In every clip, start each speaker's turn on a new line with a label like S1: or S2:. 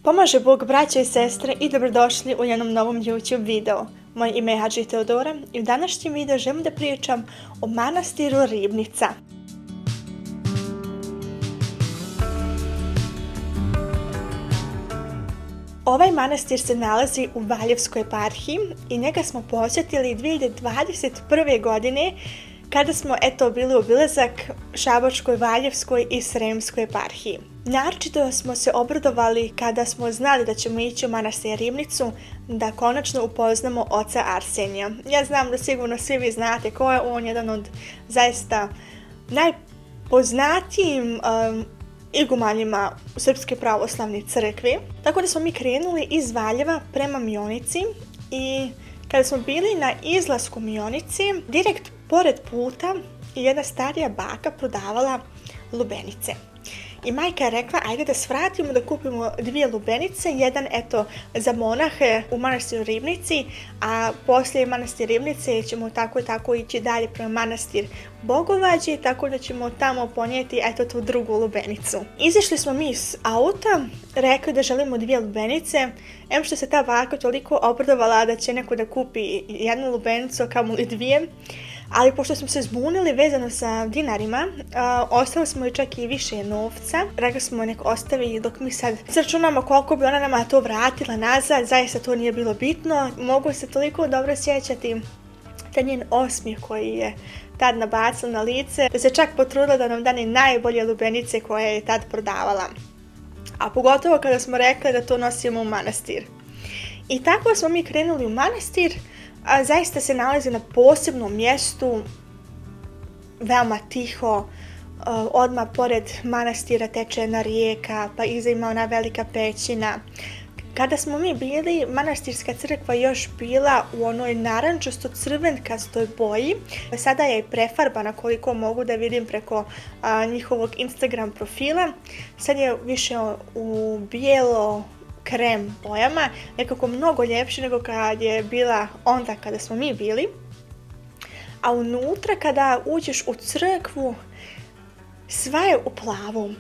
S1: Pomaže Bog, braćo i sestre, i dobrodošli u jednom novom YouTube videu. Moje ime je Hadži Teodora i u današnjem videu želim da pričam o manastiru Ribnica. Ovaj manastir se nalazi u Valjevskoj eparhiji i njega smo posjetili 2021. godine kada smo bili obilazak Šabačkoj, Valjevskoj i Sremskoj eparhiji. Naročito smo se obradovali kada smo znali da ćemo ići u manastir Ribnicu da konačno upoznamo oca Arsenija. Ja znam da sigurno svi vi znate ko je on, jedan od zaista najpoznatijim igumanima u Srpske pravoslavne crkvi. Tako da smo mi krenuli iz Valjeva prema Mionici i kada smo bili na izlasku Mionici, direkt pored puta jedna starija baka prodavala lubenice. I majka je rekla, ajde da svratimo da kupimo 2 lubenice, jedan za monahe u manastiru Ribnici, a poslije manastir Ribnice ćemo tako i tako ići dalje prema manastir Bogovađi, tako da ćemo tamo ponijeti tu drugu lubenicu. Izišli smo mi iz auta, rekli da želimo 2 lubenice, što se ta baka toliko obradovala da će neko da kupi 1 lubenicu, a kamoli 2. Ali pošto smo se zbunili vezano sa dinarima, ostali smo i čak i više novca. Rekli smo nek ostavi dok mi sad sračunamo koliko bi ona nama to vratila nazad. Zaista to nije bilo bitno. Mogu se toliko dobro sjećati taj njen osmijeh koji je tad nabacila na lice, da se čak potrudila da nam dane najbolje lubenice koje je tad prodavala. A pogotovo kada smo rekli da to nosimo u manastir. I tako smo mi krenuli u manastir. Zaista se nalazi na posebnom mjestu, veoma tiho, odmah pored manastira teče jedna rijeka, pa iza ima ona velika pećina. Kada smo mi bili, manastirska crkva još bila u onoj narančasto-crvenkastoj boji. Sada je prefarbana koliko mogu da vidim preko njihovog Instagram profila. Sad je više u bijelo krem bojama, nekako mnogo ljepše nego kad je bila onda kada smo mi bili. A unutra kada uđeš u crkvu, sva je u plavu.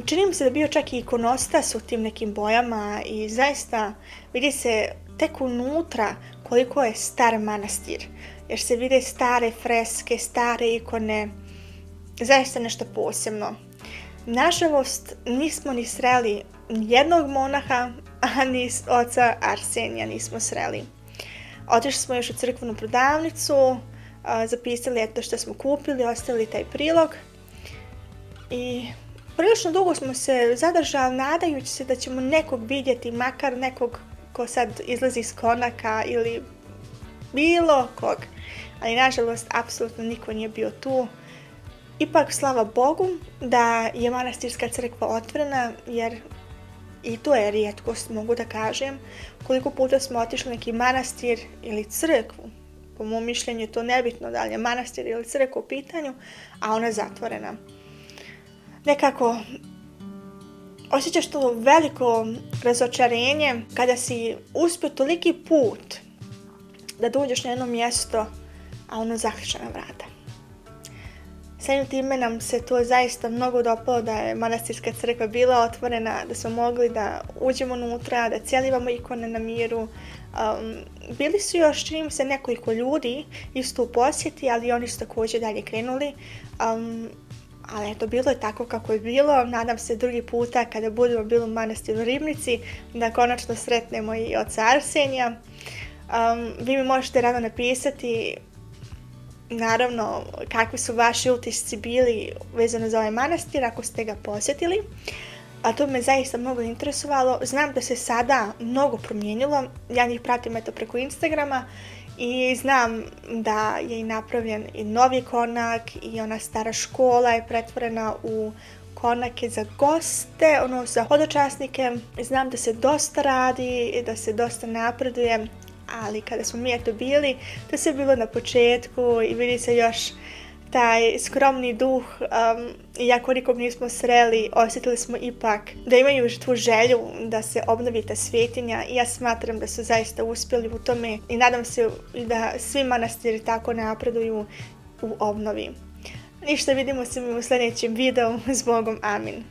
S1: Čini mi se da bio čak i ikonostas u tim nekim bojama i zaista vidi se tek unutra koliko je star manastir. Jer se vide stare freske, stare ikone, zaista nešto posebno. Nažalost, nismo ni sreli jednog monaha, a ni oca Arsenija nismo sreli. Otišli smo još u crkvenu prodavnicu, zapisali što smo kupili, ostavili taj prilog i prilično dugo smo se zadržali nadajući se da ćemo nekog vidjeti, makar nekog ko sad izlazi iz konaka ili bilo kog. Ali nažalost, apsolutno niko nije bio tu. Ipak, slava Bogu da je manastirska crkva otvorena, jer i to je rijetkost, mogu da kažem. Koliko puta smo otišli neki manastir ili crkvu, po mom mišljenju je to nebitno da li je manastir ili crkva u pitanju, a ona je zatvorena. Nekako osjećaš to veliko razočarenje kada si uspio toliki put da dođeš na jedno mjesto, a ono zaključana vrata. Samim time nam se to zaista mnogo dopalo da je manastirska crkva bila otvorena, da smo mogli da uđemo unutra, da cijelivamo ikone na miru. Bili su još, čini mi se, nekoliko ljudi isto u posjeti, ali oni su također dalje krenuli. Ali bilo je tako kako je bilo. Nadam se drugi puta kada budemo bili u manastiru Ribnici da konačno sretnemo i oca Arsenija. Vi mi možete rado napisati naravno kakvi su vaši utisci bili vezano za ovaj manastir ako ste ga posjetili. A to me zaista mnogo interesovalo. Znam da se sada mnogo promijenilo. Ja njih pratim preko Instagrama i znam da je i napravljen i novi konak i ona stara škola je pretvorena u konake za goste, za hodočasnike. Znam da se dosta radi i da se dosta napreduje. Ali kada smo mi bili, to je sve bilo na početku i vidi se još taj skromni duh, iako nikog nismo sreli, osjetili smo ipak da imaju tu želju da se obnovi ta svetinja i ja smatram da su zaista uspjeli u tome i nadam se da svi manastiri tako napreduju u obnovi. Ništa, vidimo se mi u sljedećem videu. S Bogom, amin.